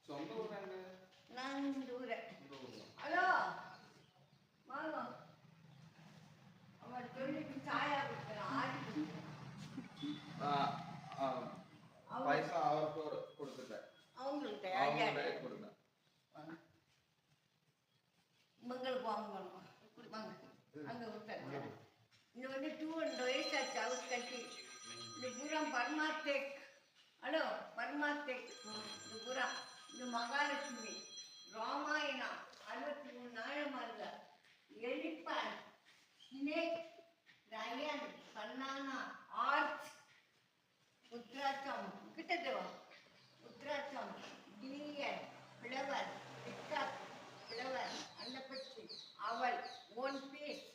സ്വന്തം ഊരാണ്. ഞാൻ ദൂരെ. ഹലോ വാങ്ങ അവൻ ചൊല്ലിട്ട് ചായ കുടിക്കണം ആടി പൈസ അവർക്ക് കൊടുത്തിട്ട് அவங்கள்ட்ட கொடுங்க. உங்களுக்கு வாங்கணும் வாங்க அங்கே விட்டாங்க. இந்த வந்து 200 வயசு ஆச்சு அவர் கட்டி. இந்த புறம் பர்மாத்தேக். ஹலோ பர்மாத்தேக். இந்த புறம் இந்த மகாலட்சுமி ராமாயணா 63 நாயமார்க எலிபன் ஸ்னேக் ரயன் பன்னானா ஆர்ச் உத்ராச்சம் கிட்டத்தேவா உத்ராச்சம் டியர் ஃப்ளவர் பிக்கப் ஃப்ளவர் அந்த பற்றி அவள் ஒன் பீஸ்